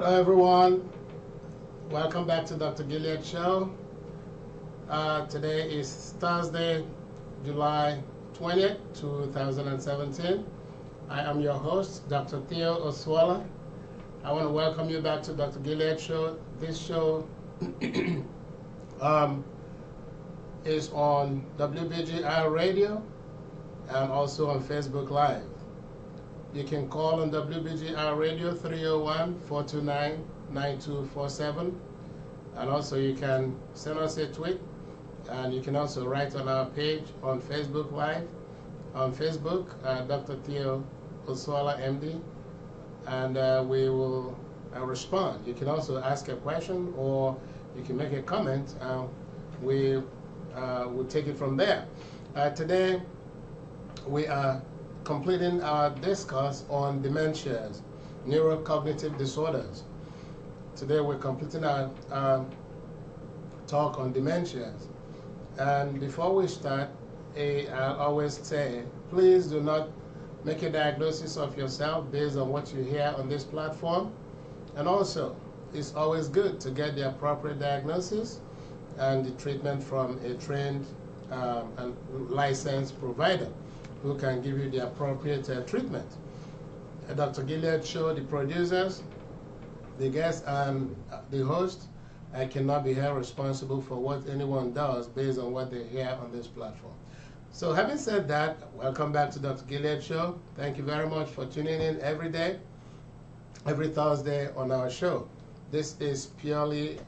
Hello everyone, welcome back to Dr. Gilead Show. Today is Thursday, July 20th, 2017. I am your host, Dr. Theo Oswala. I want to welcome you back to Dr. Gilead Show. This show is on WBGI Radio and also on Facebook Live. You can call on WBGI Radio 301-429-9247, and also you can send us a tweet, and you can also write on our page on Facebook Live, on Facebook, Dr. Theo Oswala MD, and we will respond. You can also ask a question or you can make a comment. We will take it from there. Today we are completing our discuss on dementias, neurocognitive disorders. Today we're completing our talk on dementias. And before we start, I always say, please do not make a diagnosis of yourself based on what you hear on this platform. And also, it's always good to get the appropriate diagnosis and the treatment from a trained and licensed provider who can give you the appropriate treatment. Dr. Gilead Show, the producers, the guests, and the host, I cannot be held responsible for what anyone does based on what they hear on this platform. So having said that, welcome back to Dr. Gilead Show. Thank you very much for tuning in every day, every Thursday on our show. This is purely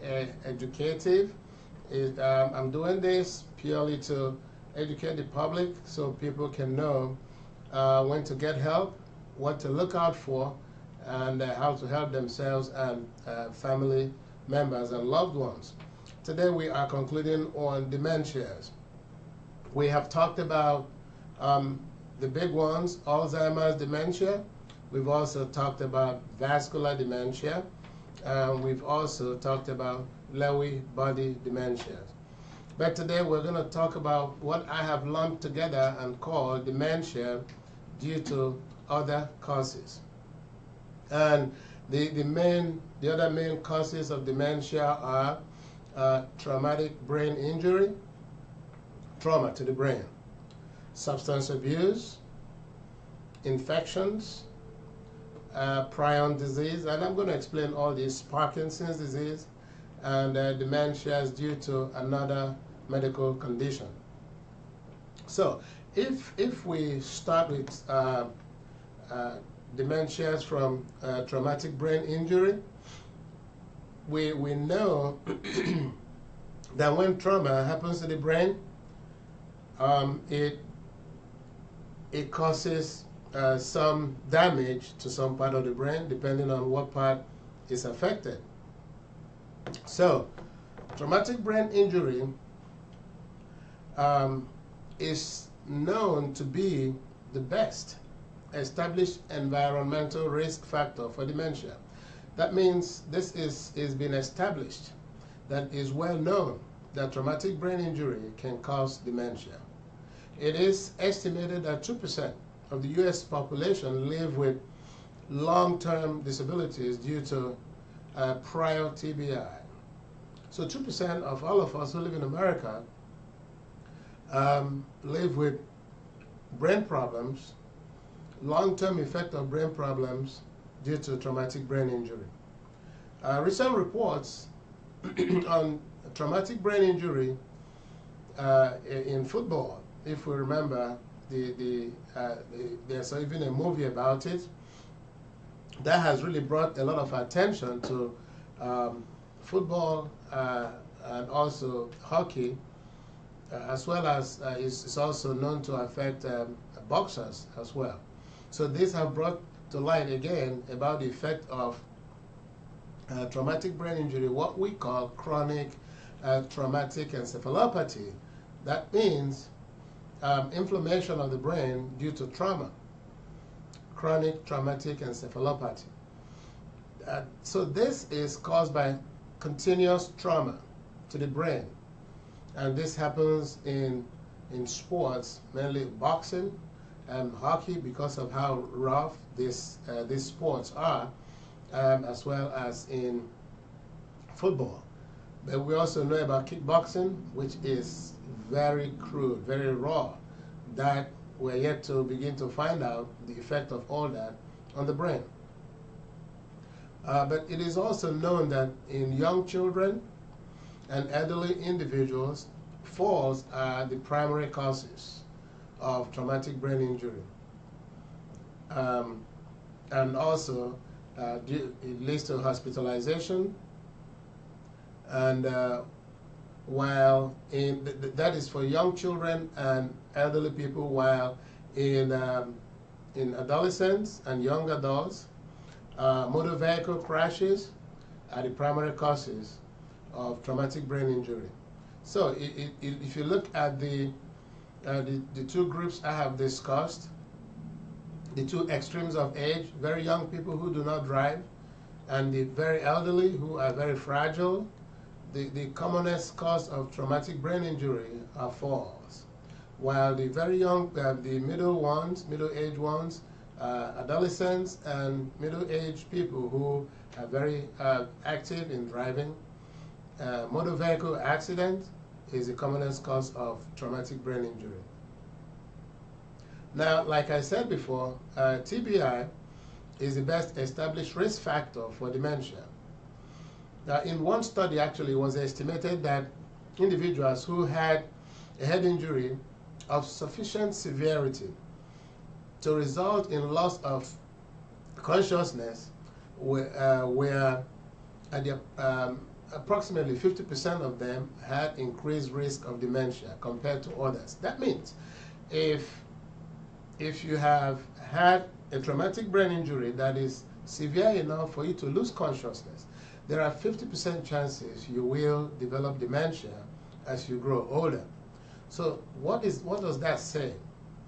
educative. I'm doing this purely to educate the public so people can know when to get help, what to look out for, and how to help themselves and family members and loved ones. Today we are concluding on dementias. We have talked about the big ones, Alzheimer's dementia. We've also talked about vascular dementia. We've also talked about Lewy body dementias. But today we're going to talk about what I have lumped together and called dementia due to other causes. And the other main causes of dementia are traumatic brain injury, trauma to the brain, substance abuse, infections, prion disease, and I'm going to explain all these, Parkinson's disease, and dementia is due to another medical condition. So if we start with dementias from traumatic brain injury, we know that when trauma happens to the brain, it causes some damage to some part of the brain depending on what part is affected. So, traumatic brain injury is known to be the best established environmental risk factor for dementia. That means this is been established, that is well known that traumatic brain injury can cause dementia. It is estimated that 2% of the U.S. population live with long-term disabilities due to prior TBI. So 2% of all of us who live in America live with brain problems, long-term effect of brain problems due to traumatic brain injury. Recent reports on traumatic brain injury in football, if we remember, there's even a movie about it that has really brought a lot of attention to football and also hockey, as well as it's also known to affect boxers as well. So these have brought to light again about the effect of traumatic brain injury, what we call chronic traumatic encephalopathy. That means inflammation of the brain due to trauma, chronic traumatic encephalopathy. So this is caused by continuous trauma to the brain, and this happens in sports, mainly boxing and hockey, because of how rough these sports are. as well as in football. But we also know about kickboxing, which is very crude, very raw, that we're yet to begin to find out the effect of all that on the brain. But it is also known that in young children and elderly individuals, falls are the primary causes of traumatic brain injury. And also, it leads to hospitalization. And while that is for young children and elderly people, while in adolescents and young adults, motor vehicle crashes are the primary causes of traumatic brain injury. So if you look at the two groups I have discussed, the two extremes of age, very young people who do not drive, and the very elderly who are very fragile, the commonest cause of traumatic brain injury are falls. While the very young, the middle-aged ones, adolescents and middle-aged people who are very active in driving, motor vehicle accident is the commonest cause of traumatic brain injury. Now, like I said before, TBI is the best established risk factor for dementia. Now, in one study, actually, it was estimated that individuals who had a head injury of sufficient severity to result in loss of consciousness were at the, approximately 50% of them had increased risk of dementia compared to others. That means if you have had a traumatic brain injury that is severe enough for you to lose consciousness, there are 50% chances you will develop dementia as you grow older. So what does that say?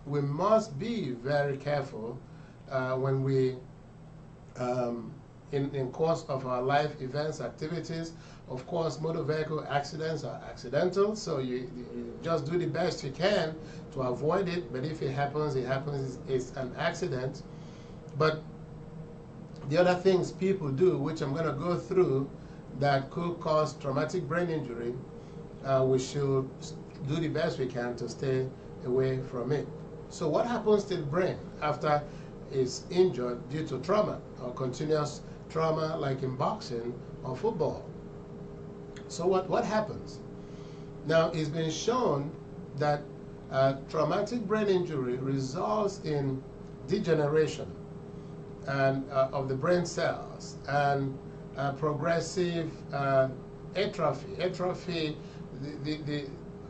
We must be very careful when we, in course of our life events, activities. Of course, motor vehicle accidents are accidental, so you just do the best you can to avoid it, but if it happens, it's an accident. But the other things people do, which I'm going to go through, that could cause traumatic brain injury, we should do the best we can to stay away from it. So what happens to the brain after it's injured due to trauma or continuous trauma like in boxing or football? So what happens? Now, it's been shown that traumatic brain injury results in degeneration and of the brain cells and progressive atrophy. Atrophy,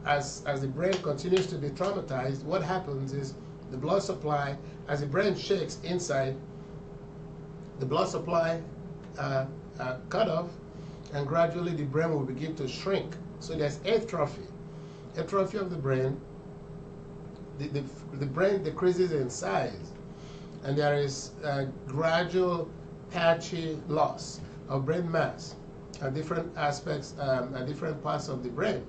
as the brain continues to be traumatized, what happens is the blood supply, as the brain shakes inside, the blood supply cut off, and gradually the brain will begin to shrink. So there's atrophy of the brain. The brain decreases in size, and there is a gradual patchy loss of brain mass at different aspects, at different parts of the brain.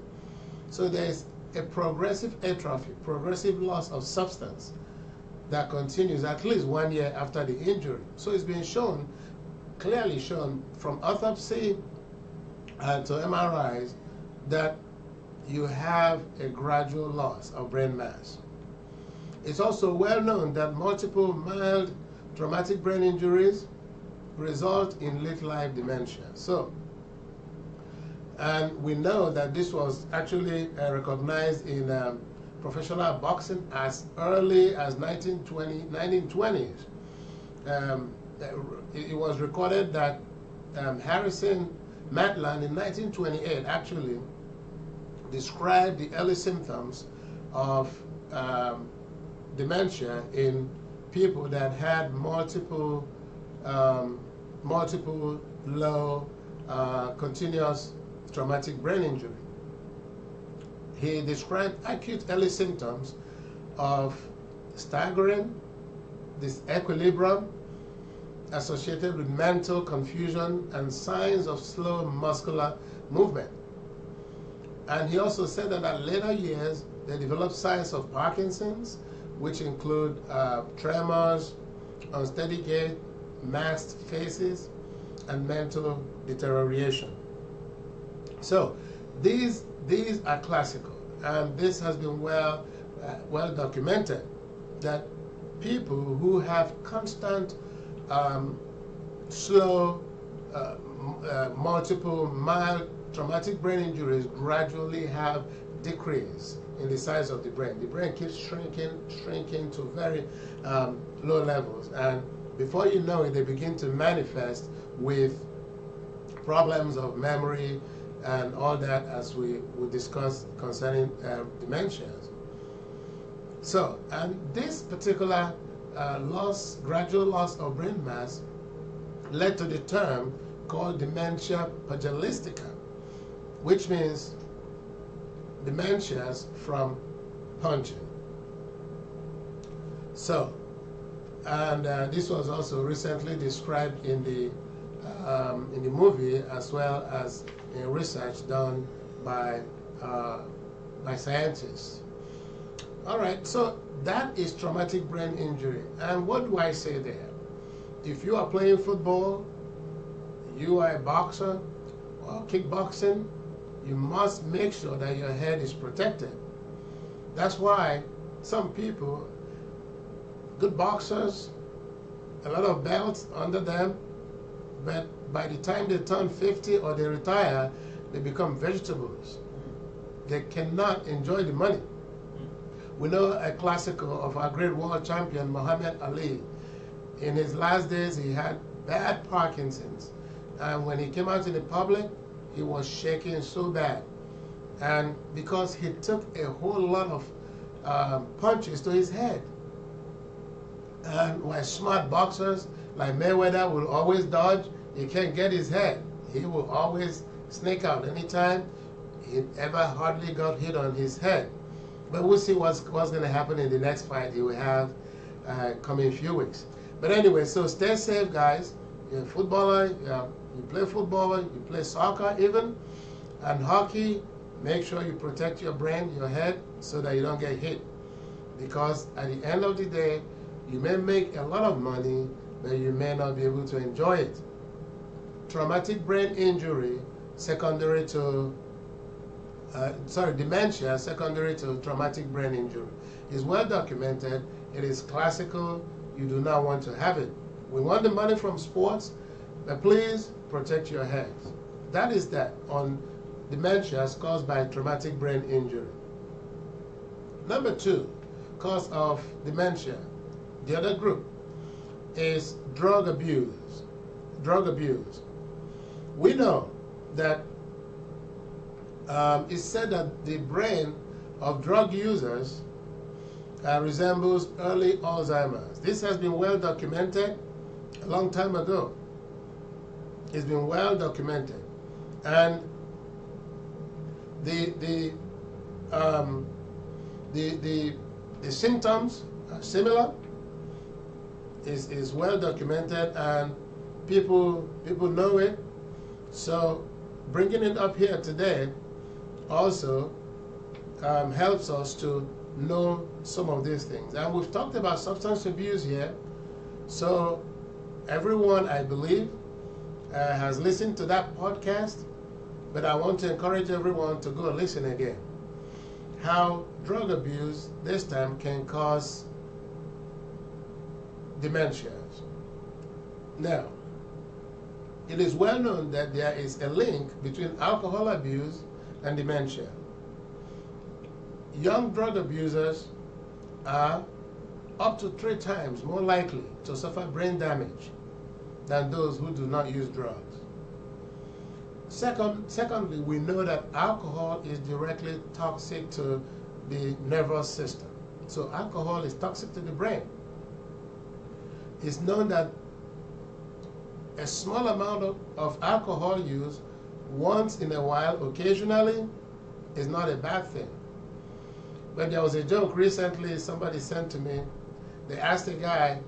So there's a progressive atrophy, progressive loss of substance that continues at least 1 year after the injury. So it's been shown, clearly shown from autopsy to MRIs, that you have a gradual loss of brain mass. It's also well known that multiple mild traumatic brain injuries result in late life dementia. So, and we know that this was actually recognized in professional boxing as early as 1920s. It was recorded that Harrison Maitland in 1928 actually described the early symptoms of dementia in people that had multiple low continuous traumatic brain injury. He described acute early symptoms of staggering, disequilibrium associated with mental confusion, and signs of slow muscular movement. And he also said that at later years, they developed signs of Parkinson's, which include tremors, unsteady gait, masked faces, and mental deterioration. So these are classical, and this has been well documented that people who have constant slow multiple mild traumatic brain injuries gradually have decrease in the size of the brain. The brain keeps shrinking to very low levels, and before you know it, they begin to manifest with problems of memory and all that, as we discussed concerning dementias. So, and this particular gradual loss of brain mass led to the term called dementia pugilistica, which means dementias from punching. So, and this was also recently described in the movie, as well as in research done by scientists. All right, so that is traumatic brain injury. And what do I say there? If you are playing football, you are a boxer or kickboxing, you must make sure that your head is protected. That's why some people, good boxers, a lot of belts under them, but by the time they turn 50 or they retire, they become vegetables. They cannot enjoy the money. We know a classical of our great world champion, Muhammad Ali. In his last days, he had bad Parkinson's. And when he came out in the public, he was shaking so bad. And because he took a whole lot of punches to his head. And while smart boxers like Mayweather will always dodge, he can't get his head. He will always snake out anytime he ever hardly got hit on his head. But we'll see what's going to happen in the next fight he will have coming few weeks. But anyway, so stay safe, guys. You're a footballer, you play football, you play soccer even, and hockey. Make sure you protect your brain, your head, so that you don't get hit. Because at the end of the day, you may make a lot of money, but you may not be able to enjoy it. Traumatic brain injury secondary to dementia secondary to traumatic brain injury is well documented. It is classical. You do not want to have it. We want the money from sports, but please protect your head. That is that on dementias caused by traumatic brain injury. Number 2, cause of dementia, the other group, is drug abuse. Drug abuse. We know that it's said that the brain of drug users resembles early Alzheimer's. This has been well documented a long time ago. It's been well documented, and the symptoms are similar. Is well documented, and people know it. So bringing it up here today also helps us to know some of these things. And we've talked about substance abuse here. So everyone, I believe, has listened to that podcast, but I want to encourage everyone to go listen again. How drug abuse this time can cause dementias. Now, it is well known that there is a link between alcohol abuse and dementia. Young drug abusers are up to 3 times more likely to suffer brain damage than those who do not use drugs. Secondly, we know that alcohol is directly toxic to the nervous system. So alcohol is toxic to the brain. It's known that a small amount of alcohol use once in a while, occasionally, is not a bad thing. But there was a joke recently somebody sent to me. They asked a guy,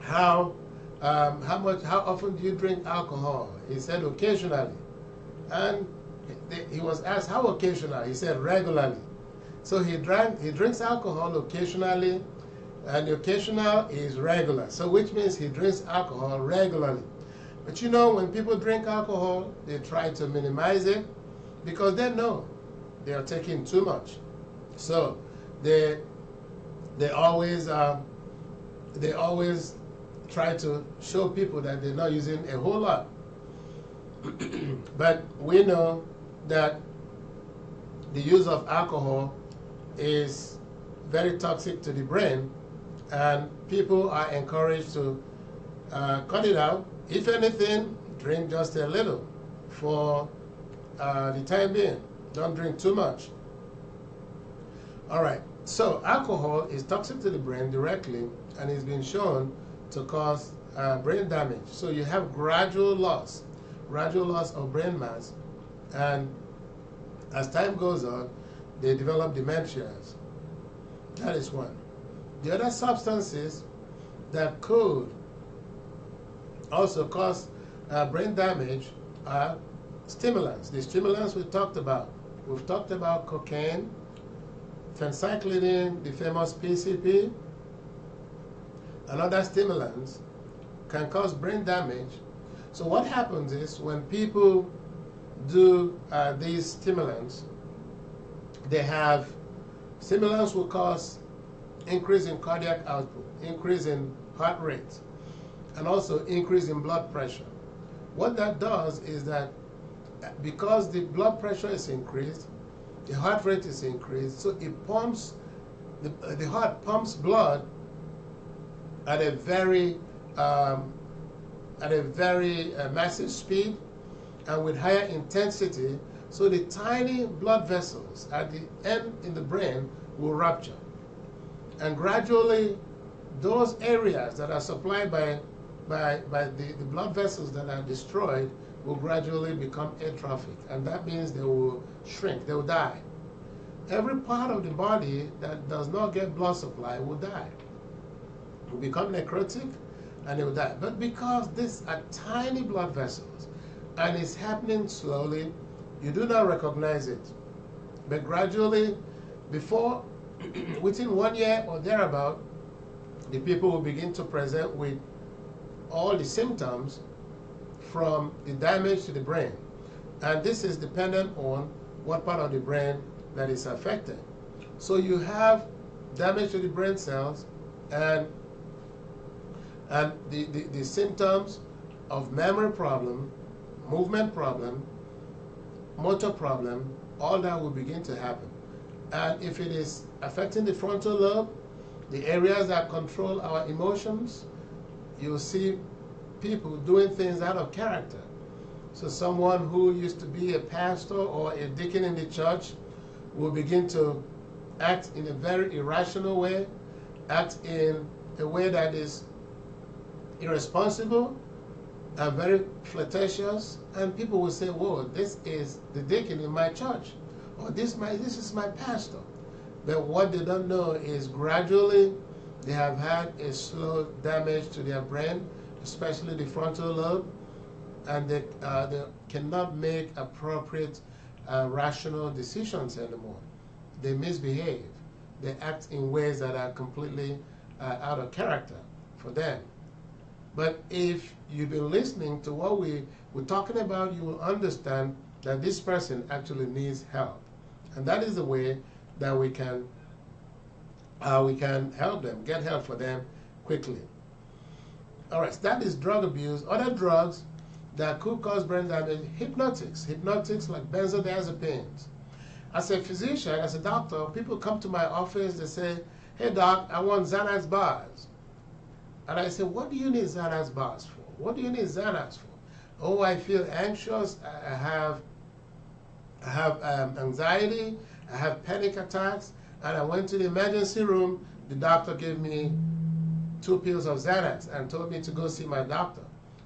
how often do you drink alcohol? He said occasionally. And he was asked, how occasionally? He said regularly. So he drinks alcohol occasionally, and the occasional is regular. So which means he drinks alcohol regularly. But you know, when people drink alcohol, they try to minimize it because they know they are taking too much. So they they always they always try to show people that they're not using a whole lot. But we know that the use of alcohol is very toxic to the brain, and people are encouraged to cut it out. If anything, drink just a little for the time being. Don't drink too much. All right, so alcohol is toxic to the brain directly, and it's been shown to cause brain damage. So you have gradual loss of brain mass, and as time goes on, they develop dementias. That is one. The other substances that could also cause brain damage are stimulants. The stimulants we talked about. We've talked about cocaine, phencyclidine, the famous PCP, and other stimulants can cause brain damage. So what happens is when people do these stimulants, stimulants will cause increase in cardiac output, increase in heart rate, and also increase in blood pressure. What that does is that because the blood pressure is increased, the heart rate is increased, so it pumps, the heart pumps blood at a very massive speed and with higher intensity, so the tiny blood vessels at the end in the brain will rupture. And gradually, those areas that are supplied by the blood vessels that are destroyed will gradually become atrophic, and that means they will shrink, they will die. Every part of the body that does not get blood supply will die. It will become necrotic and it will die. But because these are tiny blood vessels and it's happening slowly, you do not recognize it. But gradually, within 1 year or thereabout, the people will begin to present with all the symptoms from the damage to the brain. And this is dependent on what part of the brain that is affected. So you have damage to the brain cells, and the symptoms of memory problem, movement problem, motor problem, all that will begin to happen. And if it is affecting the frontal lobe, the areas that control our emotions, you'll see people doing things out of character. So someone who used to be a pastor or a deacon in the church will begin to act in a very irrational way, act in a way that is irresponsible and very flirtatious, and people will say, whoa, this is the deacon in my church, or this is my pastor. But what they don't know is gradually they have had a slow damage to their brain, especially the frontal lobe, and they cannot make appropriate rational decisions anymore. They misbehave. They act in ways that are completely out of character for them. But if you've been listening to what we're talking about, you will understand that this person actually needs help. And that is the way that we can help them, get help for them quickly. All right, so that is drug abuse. Other drugs that could cause brain damage, hypnotics like benzodiazepines. As a physician, as a doctor, people come to my office, they say, hey doc, I want Xanax bars. And I say, what do you need Xanax bars for? What do you need Xanax for? Oh, I feel anxious, I have anxiety, I have panic attacks, and I went to the emergency room. The doctor gave me 2 pills of Xanax and told me to go see my doctor.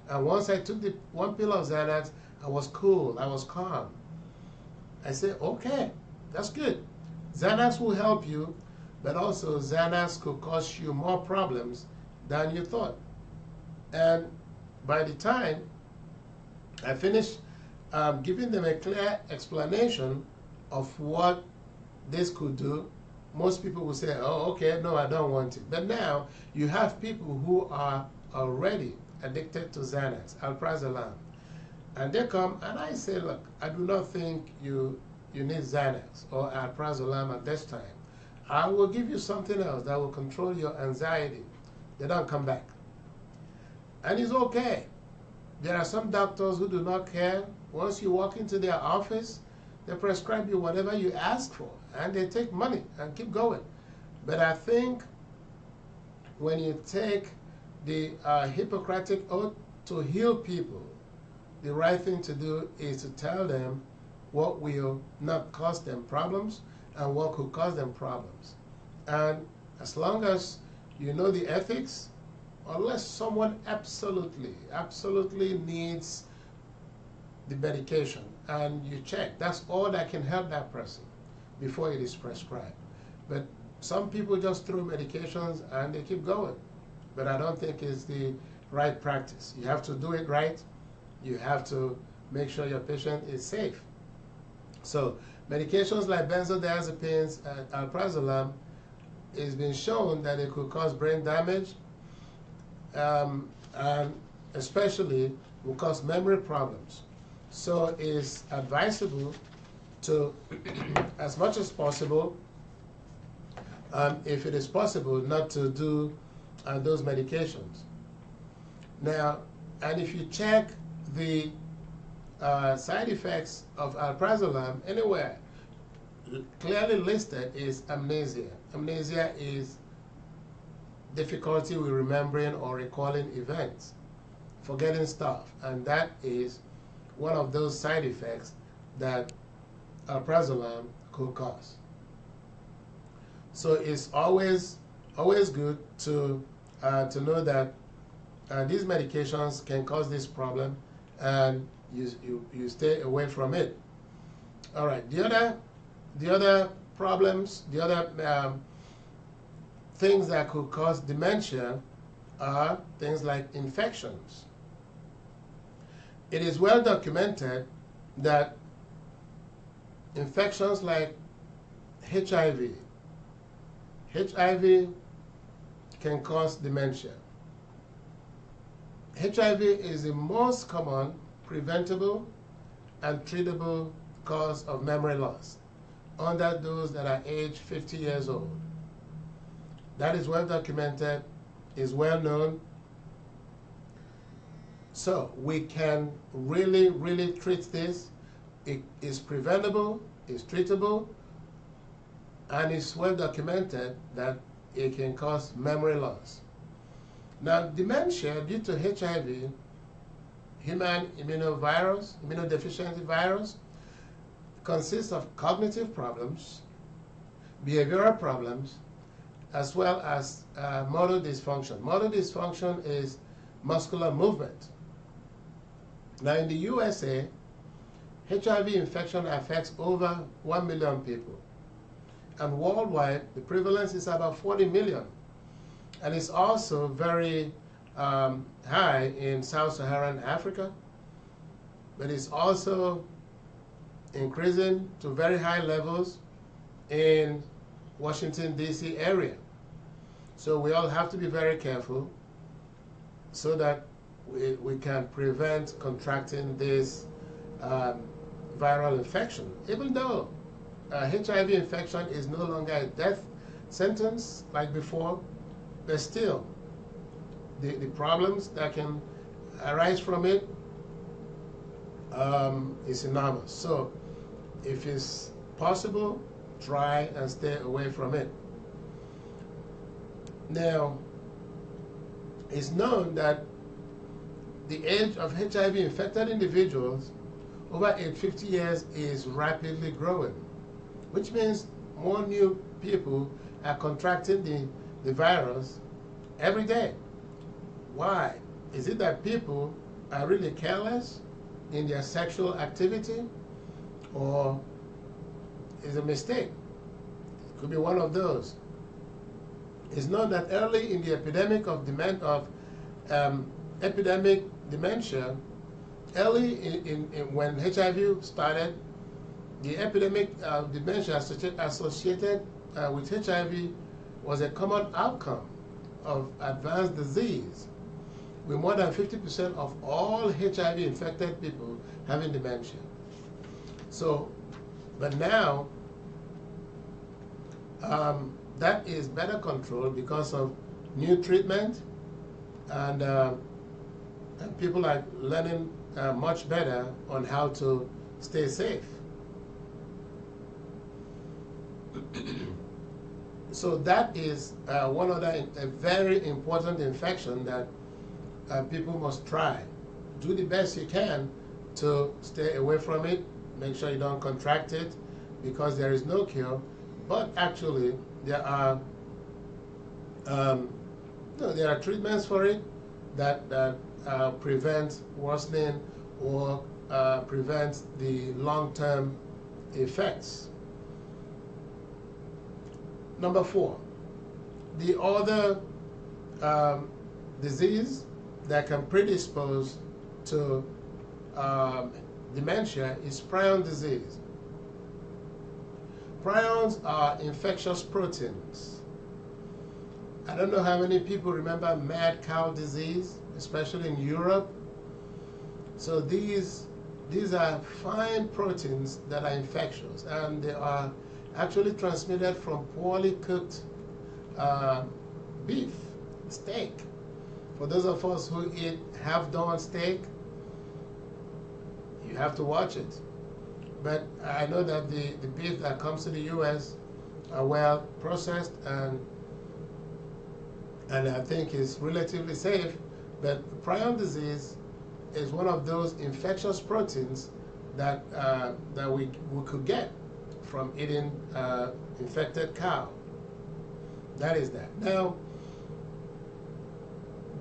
And once I took the 1 pill of Xanax, I was cool, I was calm. I said, okay, that's good. Xanax will help you, but also Xanax could cause you more problems than you thought. And by the time I finished giving them a clear explanation of what this could do, most people will say, oh, okay, no, I don't want it. But now you have people who are already addicted to Xanax, alprazolam. And they come and I say, look, I do not think you need Xanax or alprazolam at this time. I will give you something else that will control your anxiety. They don't come back. And it's okay. There are some doctors who do not care. Once you walk into their office, they prescribe you whatever you ask for, and they take money and keep going. But I think when you take the Hippocratic oath to heal people, the right thing to do is to tell them what will not cause them problems and what could cause them problems. And as long as you know the ethics, unless someone absolutely needs the medication and you check, that's all that can help that person before it is prescribed. But some people just throw medications and they keep going. But I don't think it's the right practice. You have to do it right. You have to make sure your patient is safe. So medications like benzodiazepines and alprazolam, it's been shown that it could cause brain damage, and especially will cause memory problems. So it's advisable to, as much as possible, if it is possible, not to do those medications. Now, and if you check the side effects of alprazolam anywhere, clearly listed is amnesia. Amnesia is difficulty with remembering or recalling events, forgetting stuff, and that is one of those side effects that alprazolam could cause. So it's always good to know that these medications can cause this problem, and you stay away from it. All right. The other problems, the other things that could cause dementia are things like infections. It is well documented that infections like HIV can cause dementia. HIV is the most common preventable and treatable cause of memory loss under those that are aged 50 years old. That is well documented, is well known. So we can really treat this. It is preventable, it's treatable, and it's well documented that it can cause memory loss. Now, dementia due to HIV, human immunodeficiency virus, consists of cognitive problems, behavioral problems, as well as motor dysfunction. Motor dysfunction is muscular movement. Now, in the USA, HIV infection affects over 1 million people. And worldwide, the prevalence is about 40 million. And it's also very high in sub-Saharan Africa, but it's also increasing to very high levels in Washington, D.C. area. So we all have to be very careful so that we can prevent contracting this viral infection. Even though HIV infection is no longer a death sentence like before, but still, the problems that can arise from it is enormous. So if it's possible, try and stay away from it. Now, it's known that the age of HIV-infected individuals over age 50 years is rapidly growing, which means more new people are contracting the virus every day. Why? Is it that people are really careless in their sexual activity, or is it a mistake? It could be one of those. It's known that early in the epidemic of epidemic dementia, early when HIV started, the epidemic of dementia associated with HIV was a common outcome of advanced disease. with more than 50% of all HIV infected people having dementia. So, but now that is better controlled because of new treatment, and people are learning much better on how to stay safe. So that is one other a very important infection that people must try. Do the best you can to stay away from it. Make sure you don't contract it, because there is no cure. But actually, there are there are treatments for it that prevent worsening or prevent the long-term effects. Number 4, the other disease that can predispose to dementia is prion disease. Prions are infectious proteins. I don't know how many people remember mad cow disease, especially in Europe. So these are fine proteins that are infectious, and they are actually transmitted from poorly cooked beef, steak. For those of us who eat half-done steak, you have to watch it. But I know that the beef that comes to the U.S. are well processed, and I think is relatively safe. But prion disease is one of those infectious proteins that we could get from eating infected cow. That is that. Now,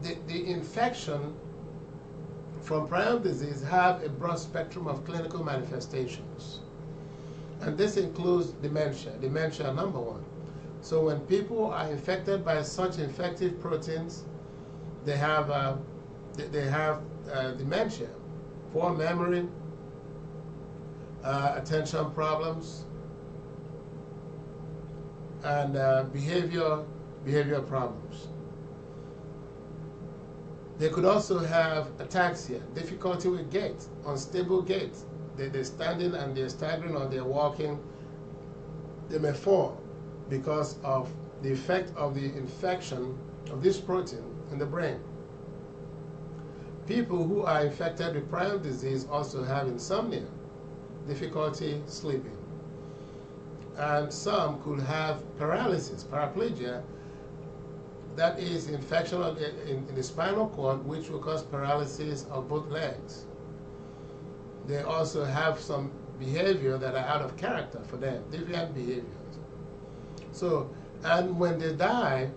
the infection from prion disease have a broad spectrum of clinical manifestations. And this includes dementia number 1. So when people are infected by such infective proteins, they have dementia, poor memory, attention problems, and behavior problems. They could also have ataxia, difficulty with gait, unstable gait. They're standing and they're staggering, or they're walking. They may fall because of the effect of the infection of this protein in the brain. People who are infected with prion disease also have insomnia, difficulty sleeping. And some could have paralysis, paraplegia. That is infection in the spinal cord, which will cause paralysis of both legs. They also have some behavior that are out of character for them, deviant behaviors. So, and when they die,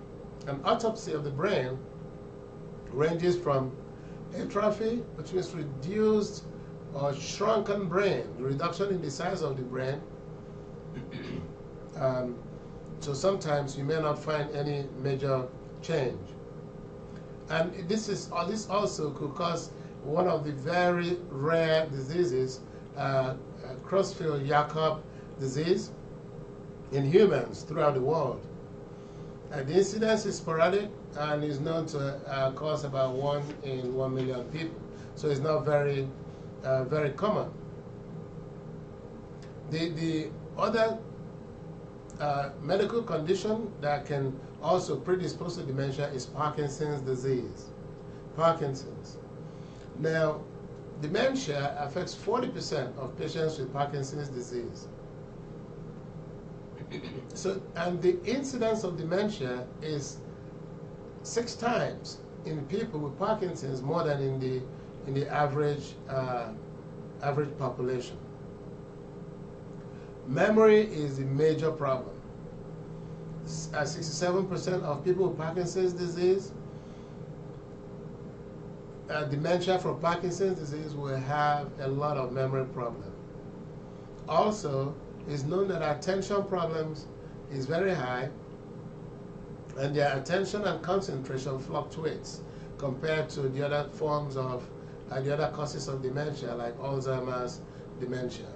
an autopsy of the brain ranges from atrophy, which means reduced or shrunken brain, reduction in the size of the brain. So sometimes you may not find any major change. And this also could cause one of the very rare diseases, Creutzfeldt-Jakob disease, in humans throughout the world. The incidence is sporadic and is known to cause about 1 in 1 million people. So it's not very common. The other medical condition that can also predispose to dementia is Parkinson's disease. Parkinson's. Now, dementia affects 40% of patients with Parkinson's disease. So, and the incidence of dementia is 6 times in people with Parkinson's more than in the average population. Memory is a major problem. 67% of people with Parkinson's disease, dementia from Parkinson's disease, will have a lot of memory problems. Also, it's known that attention problems is very high, and their attention and concentration fluctuates compared to the other forms of, the other causes of dementia, like Alzheimer's dementia.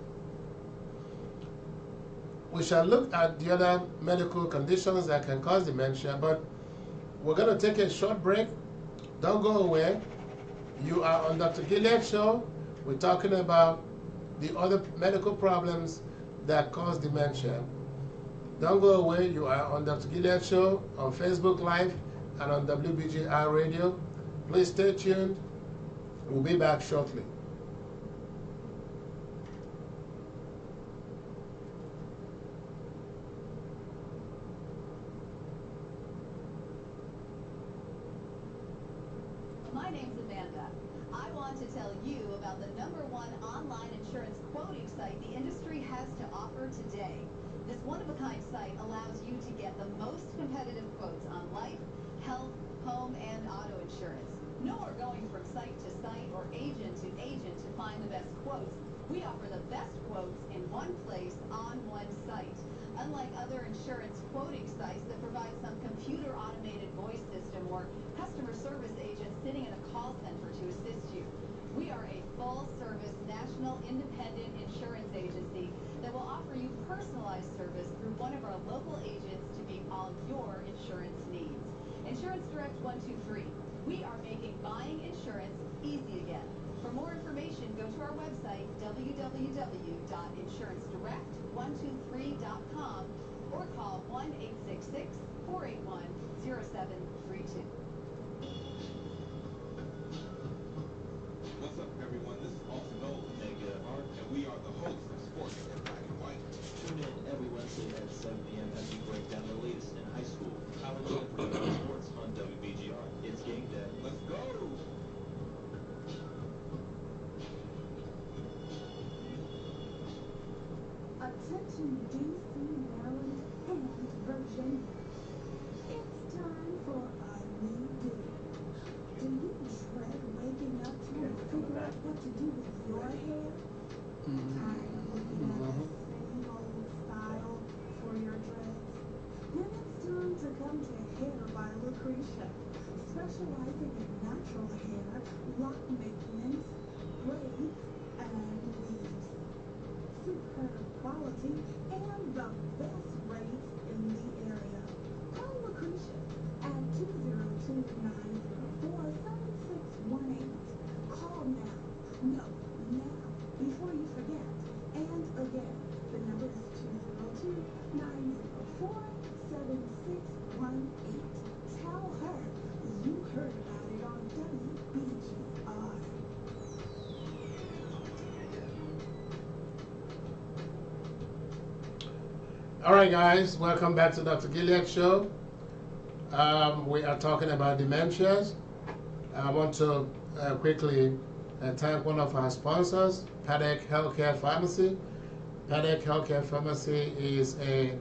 We shall look at the other medical conditions that can cause dementia, but we're going to take a short break, Don't go away. You are on Dr. Gilead Show. We're talking about the other medical problems that cause dementia. Don't go away. You are on Dr. Gilead Show on Facebook Live and on WBGR Radio. Please stay tuned. We'll be back shortly. My name's Amanda. I want to tell you about the #1 online insurance quoting site the industry has to offer today. This one-of-a-kind site allows you to get the most competitive quotes on life, health, home, and auto insurance. No more going from site to site or agent to agent to find the best quotes. We offer the best quotes in one place on one site. Unlike other insurance quoting sites that provide some computer-automated voice system or customer service agent sitting in a call center to assist you, we are a full-service national independent insurance agency that will offer you personalized service through one of our local agents to meet all your insurance needs. Insurance Direct 123. We are making buying insurance easy again. For more information, go to our website, www.insurancedirect123.com, or call 1-866-481-0732. What's up, everyone? This is Austin Gold, Mega Art, and we are the hosts of Sports in Black and White. Tune in every Wednesday at 7 p.m. as we break down the latest in high school, college, and professional sports on WBGR. It's game day. Let's go! Attention DC, Maryland, and Virginia. It's time for a new day. Do you dread waking up trying to figure out what to do with your hair? Tired of looking at the same old style for your dreads? Then it's time to come to Hair by Lucretia, specializing in natural hair, lock maintenance, braids, and weaves. Superb quality and the best rates in the area. Call Lucretia at 202-904-7618. Call now. No, now, before you forget. And again, the number is 202-904-7618. Tell her you heard about it on WBGR. All right, guys, welcome back to Dr. Gilead Show. We are talking about dementias. I want to quickly thank one of our sponsors, Paddock Healthcare Pharmacy. Paddock Healthcare Pharmacy is a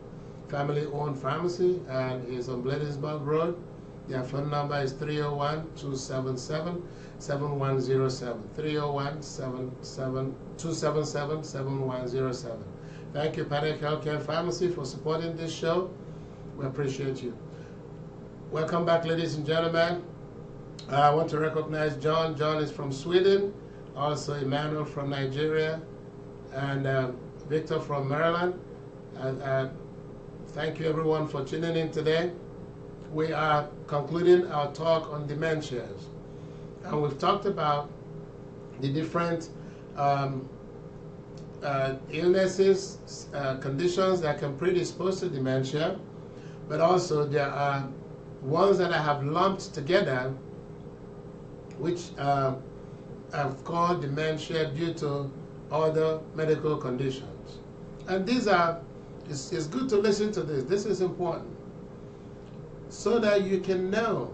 family-owned pharmacy and is on Bladensburg Road. Their phone number is 301-277-7107. 301-277-7107. Thank you, Paddock Healthcare Pharmacy, for supporting this show. We appreciate you. Welcome back, ladies and gentlemen. I want to recognize John. John is from Sweden. Also, Emmanuel from Nigeria. And Victor from Maryland. And thank you, everyone, for tuning in today. We are concluding our talk on dementias. And we've talked about the different illnesses, conditions that can predispose to dementia, but also there are ones that I have lumped together, which I've called dementia due to other medical conditions. And these are, it's good to listen to this. This is important, so that you can know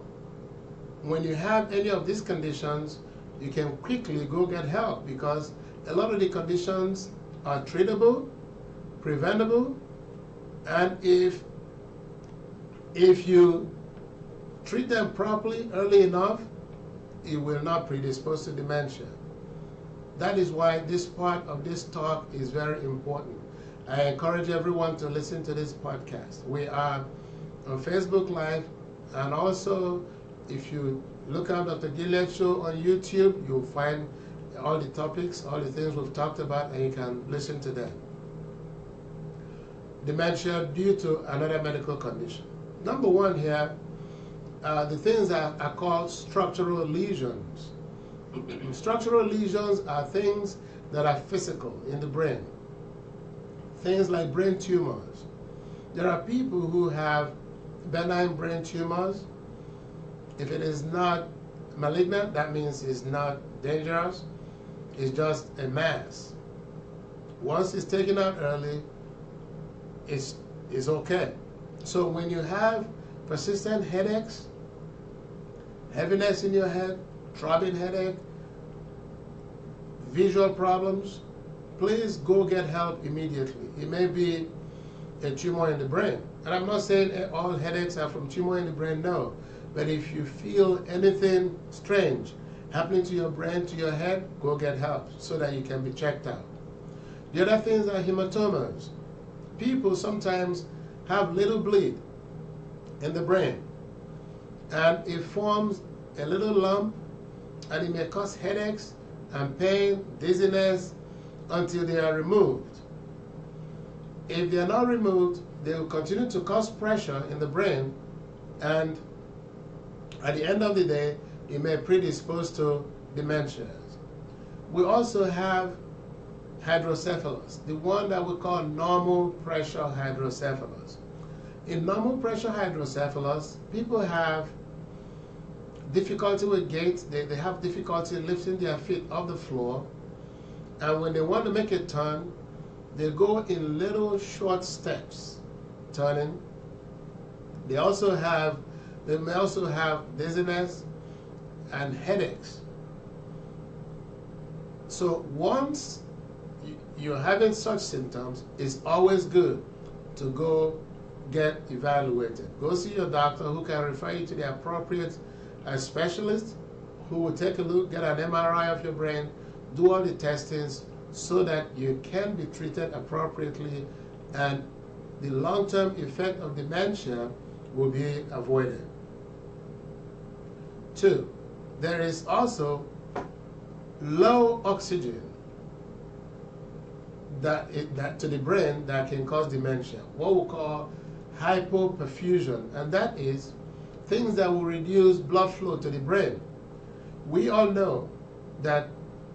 when you have any of these conditions, you can quickly go get help, because a lot of the conditions are treatable, preventable, and if you treat them properly early enough, it will not predispose to dementia. That is why this part of this talk is very important. I encourage everyone to listen to this podcast. We are on Facebook Live, and also if you look out at the Gilead Show on YouTube, you'll find all the topics, all the things we've talked about, and you can listen to them. Dementia due to another medical condition. Number one here the things that are called structural lesions. Structural lesions are things that are physical in the brain. Things like brain tumors. There are people who have benign brain tumors. If it is not malignant, that means it's not dangerous. It's just a mass. Once it's taken out early, it's okay. So when you have persistent headaches, heaviness in your head, throbbing headache, visual problems, please go get help immediately. It may be a tumor in the brain. And I'm not saying all headaches are from tumor in the brain, no. But if you feel anything strange happening to your brain, to your head, go get help so that you can be checked out. The other things are hematomas. People sometimes have little bleed in the brain, and it forms a little lump, and it may cause headaches and pain, dizziness, until they are removed. If they are not removed, they will continue to cause pressure in the brain, and at the end of the day, it may predispose to dementias. We also have hydrocephalus, the one that we call normal pressure hydrocephalus. In normal pressure hydrocephalus, people have difficulty with gait. They have difficulty lifting their feet off the floor, and when they want to make a turn, they go in little short steps turning. They may also have dizziness and headaches. So once you're having such symptoms, it's always good to go get evaluated. Go see your doctor, who can refer you to the appropriate specialist, who will take a look, get an MRI of your brain, do all the testings so that you can be treated appropriately and the long-term effect of dementia will be avoided. 2, there is also low oxygen that to the brain that can cause dementia, what we call hypoperfusion, and that is things that will reduce blood flow to the brain. We all know that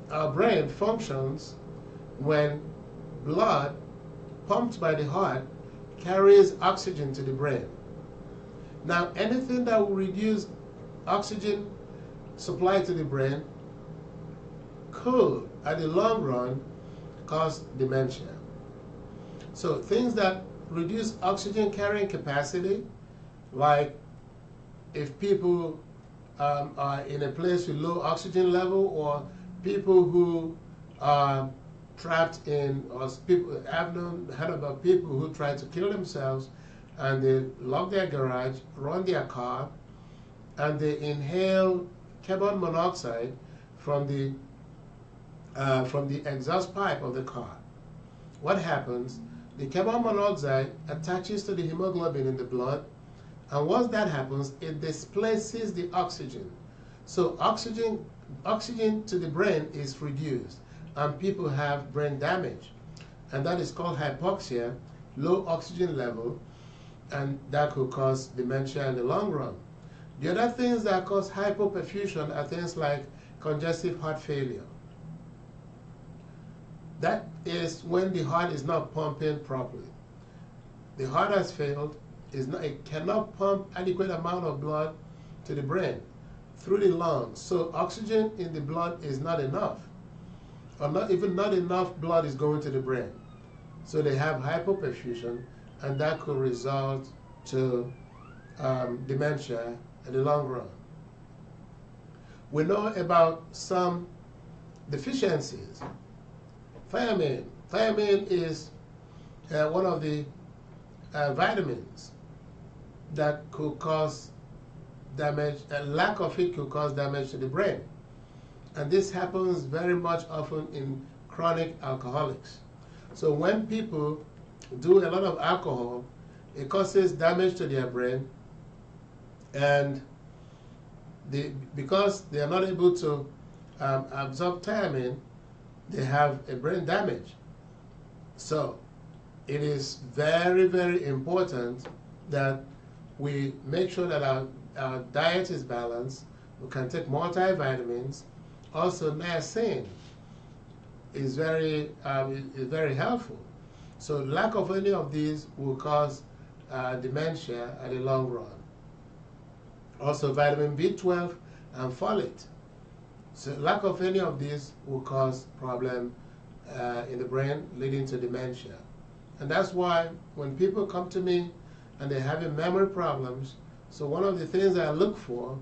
our brain functions when blood pumped by the heart carries oxygen to the brain. Now, anything that will reduce oxygen supply to the brain could, at the long run, cause dementia. So things that reduce oxygen carrying capacity, like if people are in a place with low oxygen level, or people who are trapped in, or people, I've heard about people who try to kill themselves and they lock their garage, run their car, and they inhale carbon monoxide from the exhaust pipe of the car. What happens? The carbon monoxide attaches to the hemoglobin in the blood, and once that happens, it displaces the oxygen. So oxygen to the brain is reduced, and people have brain damage, and that is called hypoxia, low oxygen level, and that could cause dementia in the long run. The other things that cause hypoperfusion are things like congestive heart failure. That is when the heart is not pumping properly. The heart has failed. It cannot pump adequate amount of blood to the brain through the lungs. So oxygen in the blood is not enough, or not enough blood is going to the brain. So they have hypoperfusion, and that could result to dementia in the long run. We know about some deficiencies. Thiamine. Thiamine is one of the vitamins that could cause damage. Lack of it could cause damage to the brain. And this happens very much often in chronic alcoholics. So when people do a lot of alcohol, it causes damage to their brain, and because they are not able to absorb thiamine, they have a brain damage. So it is very, very important that we make sure that our diet is balanced. We can take multivitamins. Also, niacin is very helpful. So lack of any of these will cause dementia at the long run. Also, vitamin B12 and folate. So lack of any of these will cause problem in the brain, leading to dementia. And that's why when people come to me and they're having memory problems, so one of the things I look for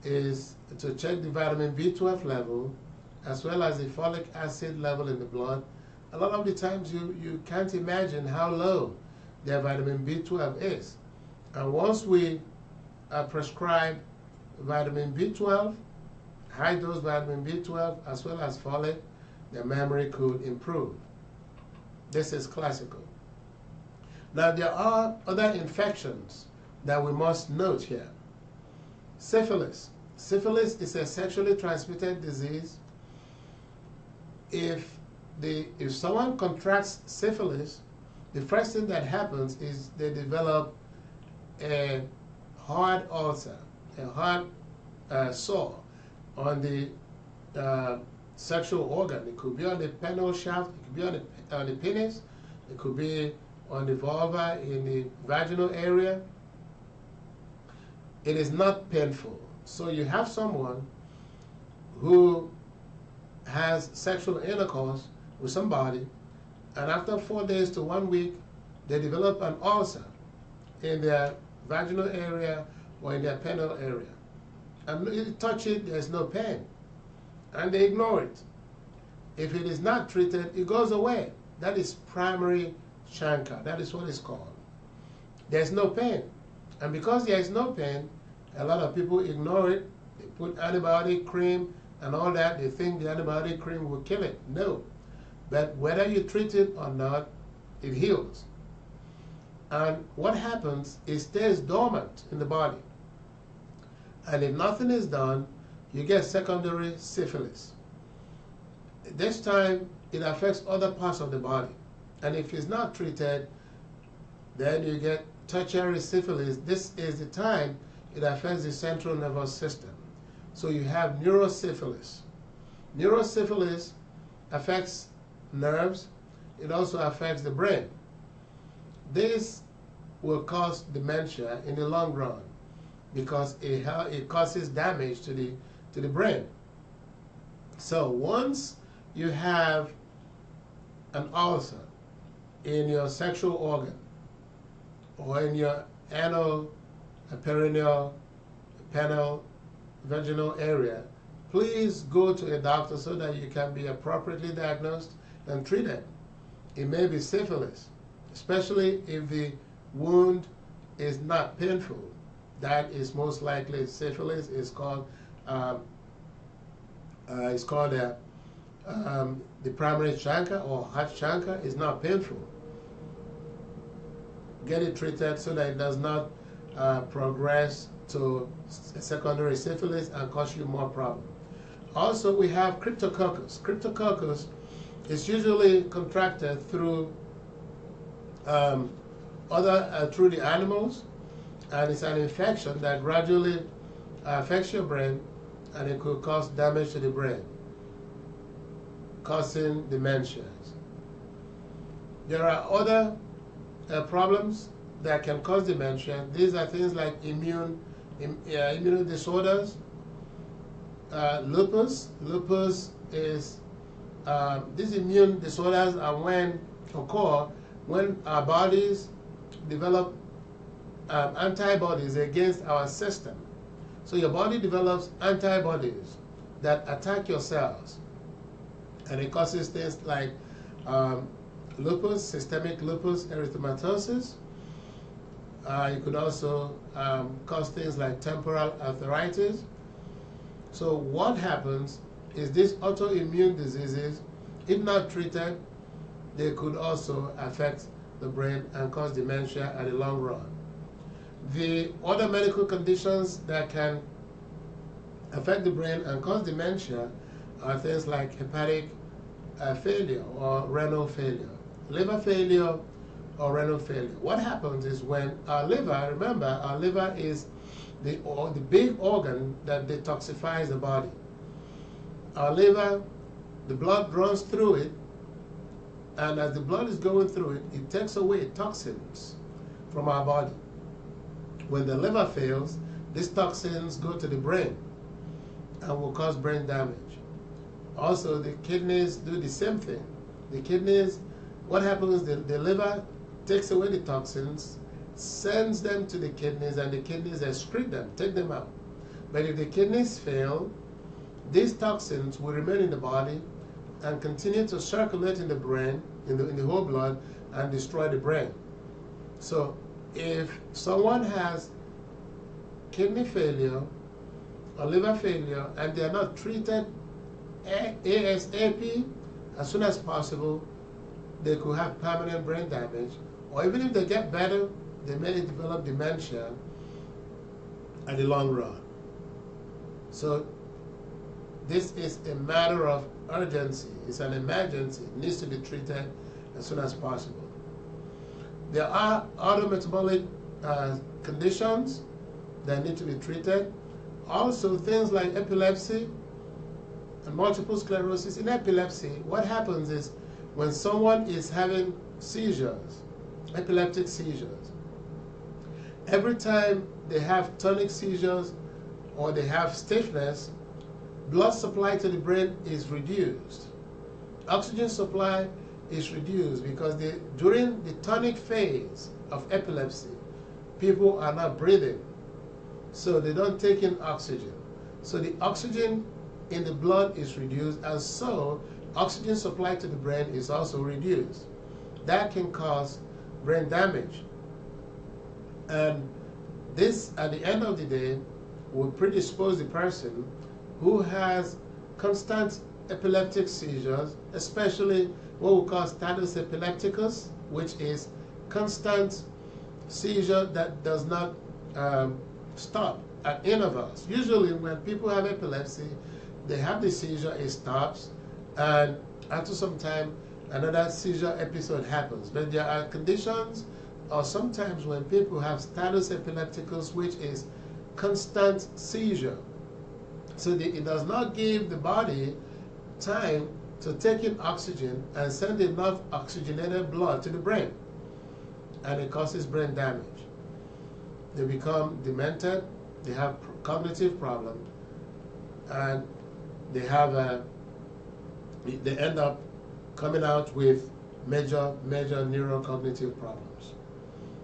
is to check the vitamin B12 level as well as the folic acid level in the blood. A lot of the times you can't imagine how low their vitamin B12 is. And once we prescribe vitamin B12, high dose vitamin B12 as well as folate, their memory could improve. This is classical. Now there are other infections that we must note here. Syphilis. Syphilis is a sexually transmitted disease. If someone contracts syphilis, the first thing that happens is they develop a hard ulcer, a hard sore on the sexual organ. It could be on the penile shaft, it could be on the penis, it could be on the vulva, in the vaginal area. It is not painful. So you have someone who has sexual intercourse with somebody, and after 4 days to 1 week, they develop an ulcer in their vaginal area or in their penile area. And you touch it, there's no pain. And they ignore it. If it is not treated, it goes away. That is primary chancre. That is what it's called. There's no pain. And because there is no pain, a lot of people ignore it. They put antibiotic cream and all that. They think the antibiotic cream will kill it. No. But whether you treat it or not, it heals. And what happens is it stays dormant in the body. And if nothing is done, you get secondary syphilis. This time, it affects other parts of the body. And if it's not treated, then you get tertiary syphilis. This is the time it affects the central nervous system. So you have neurosyphilis. Neurosyphilis affects nerves. It also affects the brain. This will cause dementia in the long run because it causes damage to the brain. So once you have an ulcer in your sexual organ or in your anal, perineal, penile, vaginal area, please go to a doctor so that you can be appropriately diagnosed and treated. It may be syphilis, especially if the wound is not painful. That is most likely syphilis. It's called the primary chancre or heart chancre. Is not painful. Get it treated so that it does not progress to secondary syphilis and cause you more problem. Also, we have cryptococcus. Cryptococcus is usually contracted through through the animals, and it's an infection that gradually affects your brain, and it could cause damage to the brain, causing dementias. There are other problems that can cause dementia. These are things like immune disorders. Lupus. Lupus is these immune disorders are occur when our bodies develop antibodies against our system. So your body develops antibodies that attack your cells, and it causes things like lupus, systemic lupus erythematosus. It could also cause things like temporal arthritis. So what happens is these autoimmune diseases, if not treated, they could also affect the brain and cause dementia at the long run. The other medical conditions that can affect the brain and cause dementia are things like hepatic failure or renal failure. Liver failure or renal failure. What happens is when our liver, remember, our liver is the big organ that detoxifies the body. Our liver, the blood runs through it, and as the blood is going through it, it takes away toxins from our body. When the liver fails, these toxins go to the brain and will cause brain damage. Also, the kidneys do the same thing. The kidneys, what happens, the liver takes away the toxins, sends them to the kidneys, and the kidneys excrete them, take them out. But if the kidneys fail, these toxins will remain in the body and continue to circulate in the brain, in the whole blood, and destroy the brain. So if someone has kidney failure or liver failure and they are not treated ASAP, as soon as possible, they could have permanent brain damage, or even if they get better, they may develop dementia at the long run. So this is a matter of urgency. It's an emergency. It needs to be treated as soon as possible. There are other metabolic conditions that need to be treated. Also, things like epilepsy and multiple sclerosis. In epilepsy, what happens is when someone is having seizures, epileptic seizures, every time they have tonic seizures or they have stiffness, blood supply to the brain is reduced. Oxygen supply is reduced because during the tonic phase of epilepsy, people are not breathing, so they don't take in oxygen. So the oxygen in the blood is reduced, and so oxygen supply to the brain is also reduced. That can cause brain damage. And this, at the end of the day, will predispose the person who has constant epileptic seizures, especially what we call status epilepticus, which is constant seizure that does not stop at intervals. Usually when people have epilepsy, they have the seizure, it stops, and after some time, another seizure episode happens. But there are conditions, or sometimes when people have status epilepticus, which is constant seizure. So it does not give the body time to take in oxygen and send enough oxygenated blood to the brain, and it causes brain damage. They become demented, they have cognitive problems, and they end up coming out with major neurocognitive problems.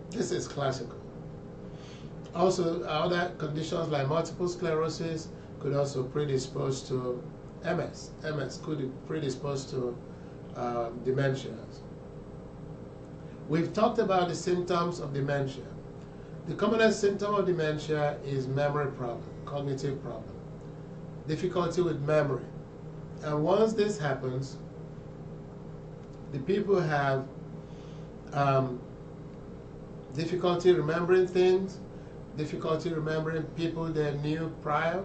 This is classical. Also, other conditions like multiple sclerosis could also predispose to MS. MS could predispose to dementias. We've talked about the symptoms of dementia. The commonest symptom of dementia is memory problem, cognitive problem, difficulty with memory. And once this happens, the people have difficulty remembering things, difficulty remembering people they knew prior.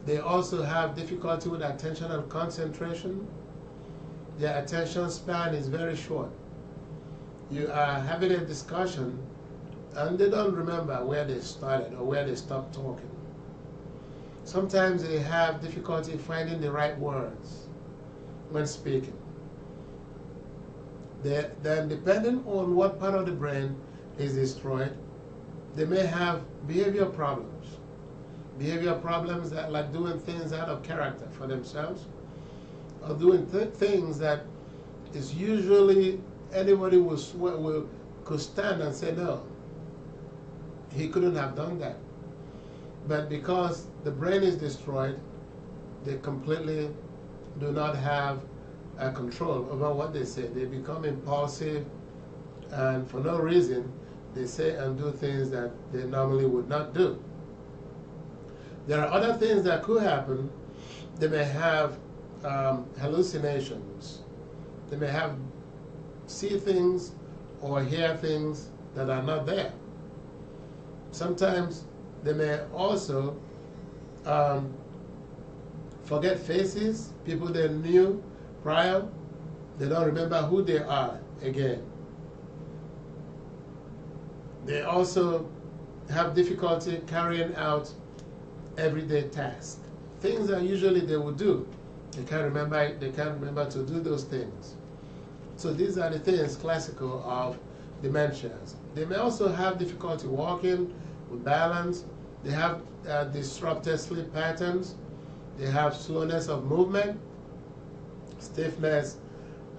They also have difficulty with attention and concentration. Their attention span is very short. You are having a discussion and they don't remember where they started or where they stopped talking. Sometimes they have difficulty finding the right words when speaking. Then depending on what part of the brain is destroyed, they may have behavioral problems. Behavioral problems that like doing things out of character for themselves, or doing things that is usually anybody could stand and say, no, he couldn't have done that. But because the brain is destroyed, they completely do not have control over what they say. They become impulsive, and for no reason, they say and do things that they normally would not do. There are other things that could happen. They may have hallucinations. They may have see things or hear things that are not there. Sometimes they may also forget faces, people they knew prior. They don't remember who they are again. They also have difficulty carrying out everyday tasks. Things that usually they would do, they can't remember to do those things. So these are the things classical of dementias. They may also have difficulty walking, with balance. They have disrupted sleep patterns. They have slowness of movement, stiffness,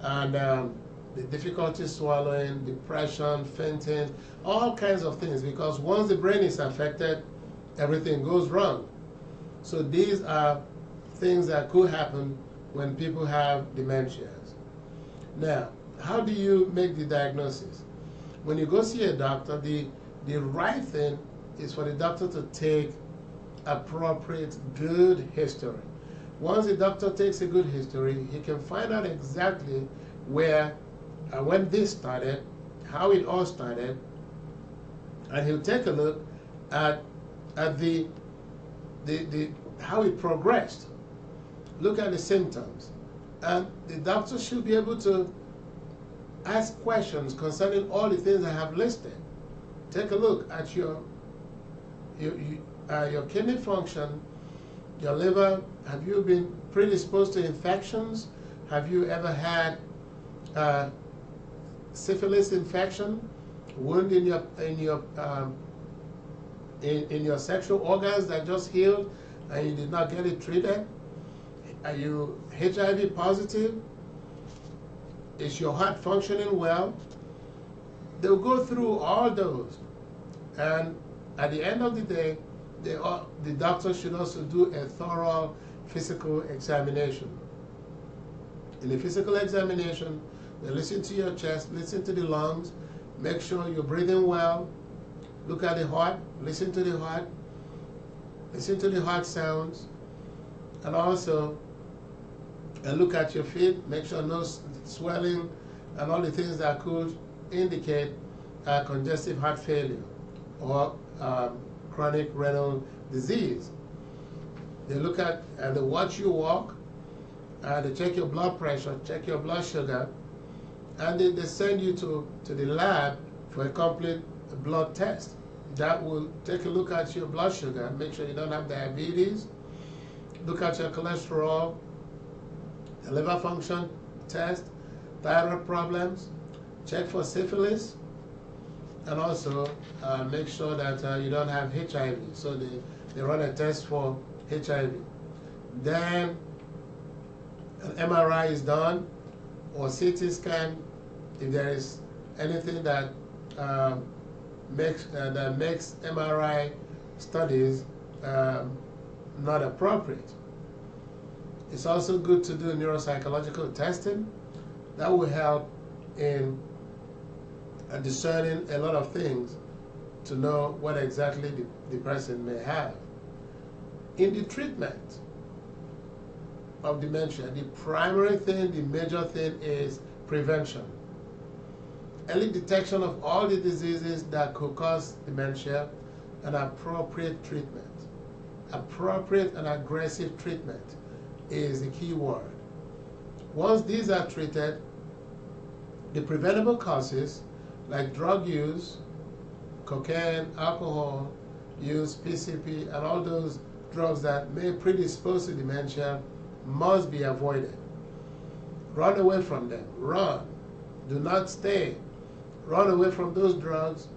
and the difficulty swallowing, depression, fainting, all kinds of things, because once the brain is affected, everything goes wrong. So these are things that could happen when people have dementias. Now, how do you make the diagnosis? When you go see a doctor, the right thing is for the doctor to take appropriate good history. Once the doctor takes a good history, he can find out exactly where and when this started, how it all started, and he'll take a look at the how it progressed. Look at the symptoms, and the doctor should be able to ask questions concerning all the things I have listed. Take a look at your kidney function, your liver. Have you been predisposed to infections? Have you ever had syphilis infection, wound in your sexual organs that just healed and you did not get it treated? Are you HIV positive? Is your heart functioning well? They'll go through all those, and at the end of the day, the doctor should also do a thorough physical examination. In the physical examination, they listen to your chest, listen to the lungs, make sure you're breathing well, look at the heart, listen to the heart sounds, and also look at your feet, make sure no swelling and all the things that could indicate congestive heart failure or chronic renal disease. They look at and they watch you walk, they check your blood pressure, check your blood sugar, and they send you to the lab for a complete blood test. That will take a look at your blood sugar, make sure you don't have diabetes, look at your cholesterol, the liver function test, thyroid problems, check for syphilis, and also make sure that you don't have HIV. So they run a test for HIV. Then an MRI is done, or CT scan if there is anything that makes MRI studies not appropriate. It's also good to do neuropsychological testing. That will help in discerning a lot of things to know what exactly the person may have. In the treatment of dementia, the primary thing, the major thing is prevention. Early detection of all the diseases that could cause dementia and appropriate treatment. Appropriate and aggressive treatment is the key word. Once these are treated, the preventable causes like drug use, cocaine, alcohol use, PCP, and all those drugs that may predispose to dementia must be avoided. Run away from them. Run. Do not stay. Run away from those drugs.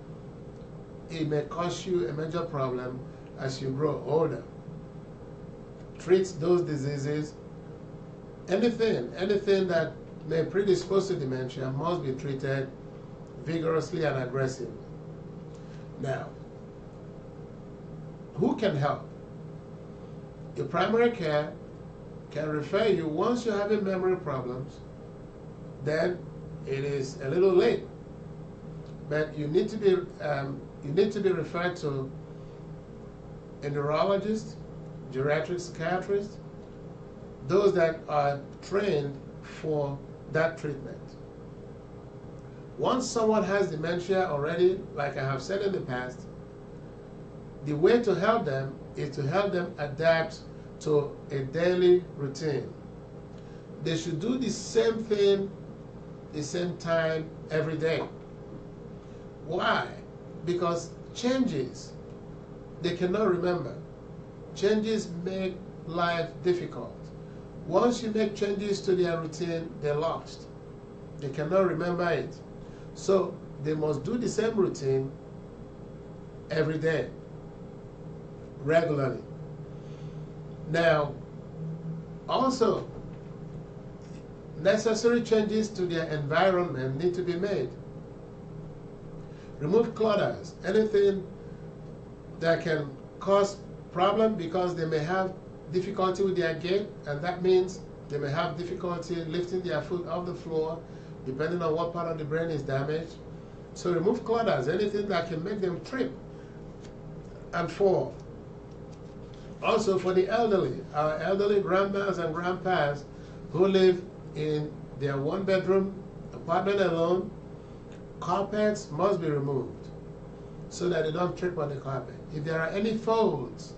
It may cause you a major problem as you grow older. Treat those diseases. Anything that may predispose to dementia must be treated vigorously and aggressively. Now, who can help? Your primary care can refer you once you're having memory problems. Then it is a little late, but you need to be referred to a neurologist, geriatric psychiatrist, those that are trained for that treatment. Once someone has dementia already, like I have said in the past, the way to help them is to help them adapt to a daily routine. They should do the same thing, the same time every day. Why? because changes, they cannot remember. Changes make life difficult. Once you make changes to their routine, they're lost. They cannot remember it. So they must do the same routine every day, regularly. Now, also, necessary changes to their environment need to be made. Remove clutters, anything that can cause problem, because they may have difficulty with their gait, and that means they may have difficulty lifting their foot off the floor, depending on what part of the brain is damaged. So remove clutters, anything that can make them trip and fall. Also for the elderly, our elderly grandmas and grandpas who live in their one-bedroom apartment alone, carpets must be removed so that they don't trip on the carpet. If there are any folds,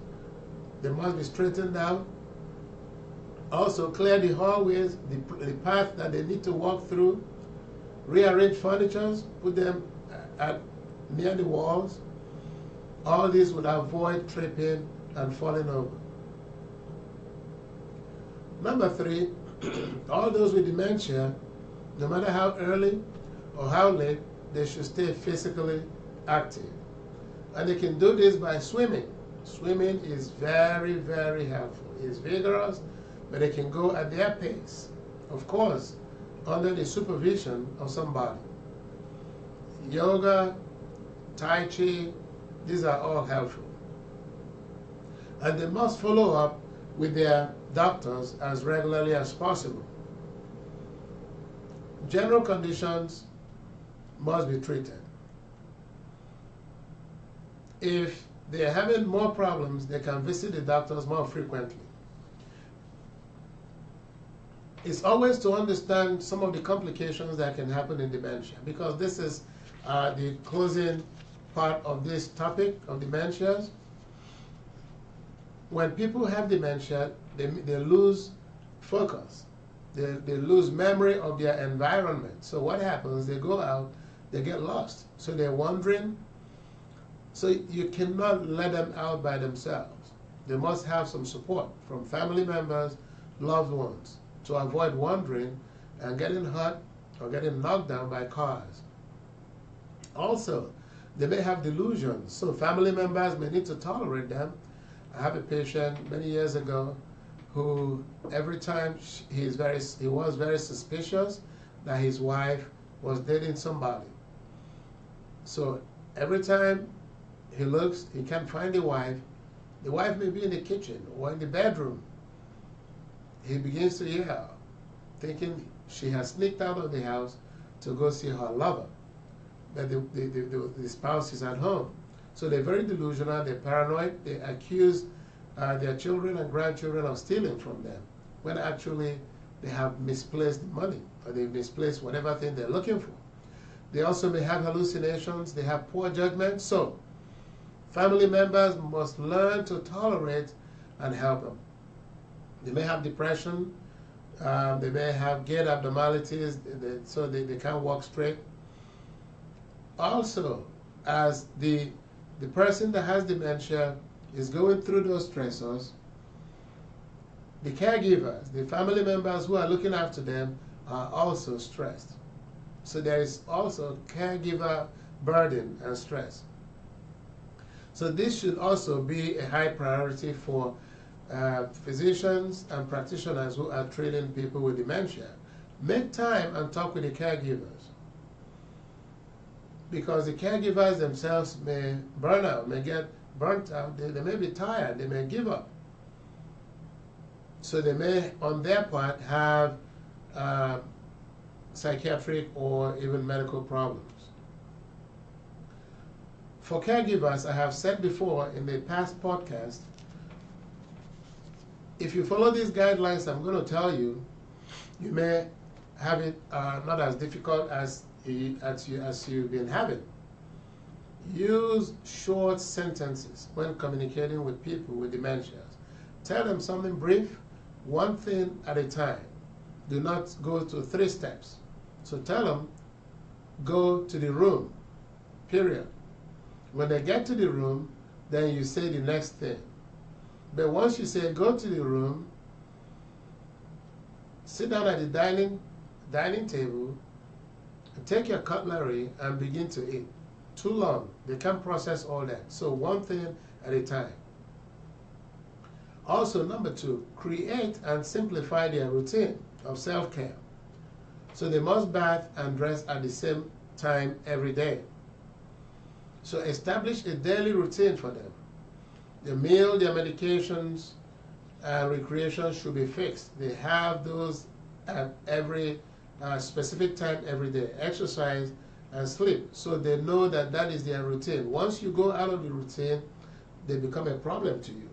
they must be straightened out. Also clear the hallways, the path that they need to walk through. Rearrange furniture, put them near the walls. All this would avoid tripping and falling over. Number 3, all those with dementia, no matter how early or how late, they should stay physically active. And they can do this by swimming. Swimming is very, very helpful. It's vigorous, but they can go at their pace. Of course, under the supervision of somebody. Yoga, Tai Chi, these are all helpful. And they must follow up with their doctors as regularly as possible. General conditions must be treated. If they're having more problems, they can visit the doctors more frequently. It's always to understand some of the complications that can happen in dementia, because this is the closing part of this topic of dementias. When people have dementia, they lose focus. They lose memory of their environment. So what happens, they go out, they get lost. So they're wandering. So you cannot let them out by themselves. They must have some support from family members, loved ones, to avoid wandering and getting hurt or getting knocked down by cars. Also, they may have delusions, so family members may need to tolerate them. I have a patient many years ago who every time he was very suspicious that his wife was dating somebody. So every time he looks, he can't find the wife. The wife may be in the kitchen or in the bedroom. He begins to yell, thinking she has sneaked out of the house to go see her lover, that the spouse is at home. So they're very delusional, they're paranoid, they accuse their children and grandchildren of stealing from them, when actually they have misplaced money, or they misplaced whatever thing they're looking for. They also may have hallucinations, they have poor judgment, so family members must learn to tolerate and help them. They may have depression, they may have gait abnormalities, so they can't walk straight. Also, as the person that has dementia is going through those stressors, the caregivers, the family members who are looking after them, are also stressed. So there is also caregiver burden and stress. So this should also be a high priority for physicians and practitioners who are treating people with dementia. Make time and talk with the caregivers, because the caregivers themselves may burn out, may get burnt out, they may be tired, they may give up. So they may, on their part, have psychiatric or even medical problems. For caregivers, I have said before in the past podcast, if you follow these guidelines I'm going to tell you, you may have it not as difficult as you've been having. Use short sentences when communicating with people with dementias. Tell them something brief, one thing at a time. Do not go to 3 steps. So tell them, go to the room, period. When they get to the room, then you say the next thing. But once you say go to the room, sit down at the dining table, and take your cutlery and begin to eat. Too long. They can't process all that. So one thing at a time. Also, number 2, create and simplify their routine of self-care. So they must bath and dress at the same time every day. So establish a daily routine for them. The meal, their medications, and recreation should be fixed. They have those at every specific time every day. Exercise and sleep. So they know that that is their routine. Once you go out of the routine, they become a problem to you.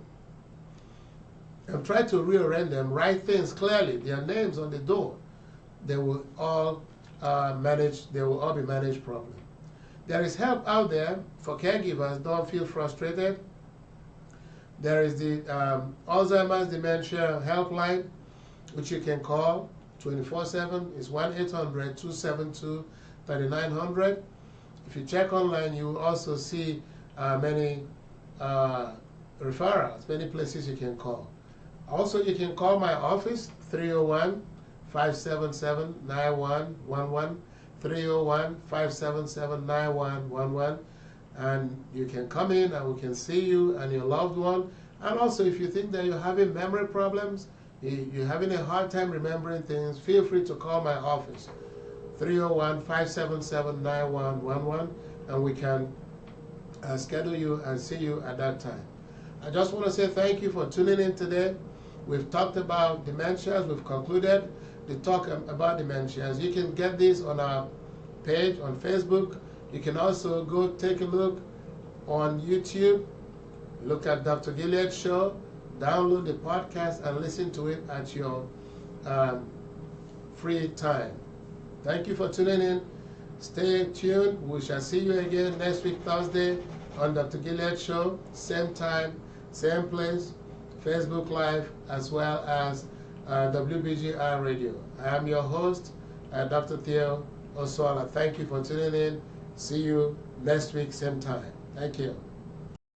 And try to rearrange them, write things clearly, their names on the door. They will all they will all be managed properly. There is help out there for caregivers. Don't feel frustrated. There is the Alzheimer's Dementia Helpline, which you can call 24/7. It's 1-800-272-3900. If you check online, you will also see many referrals, many places you can call. Also, you can call my office, 301-577-9111, 301-577-9111, and you can come in and we can see you and your loved one. And also, if you think that you're having memory problems, you're having a hard time remembering things, feel free to call my office, 301-577-9111, and we can schedule you and see you at that time. I just want to say thank you for tuning in today. We've talked about dementias. We've concluded the talk about dementias. You can get this on our page on Facebook. You can also go take a look on YouTube. Look at Dr. Gilead's show. Download the podcast and listen to it at your free time. Thank you for tuning in. Stay tuned. We shall see you again next week, Thursday, on Dr. Gilead's show. Same time, same place, Facebook Live, as well as WBGR Radio. I am your host, Dr. Theo Osoala. Thank you for tuning in. See you next week, same time. Thank you.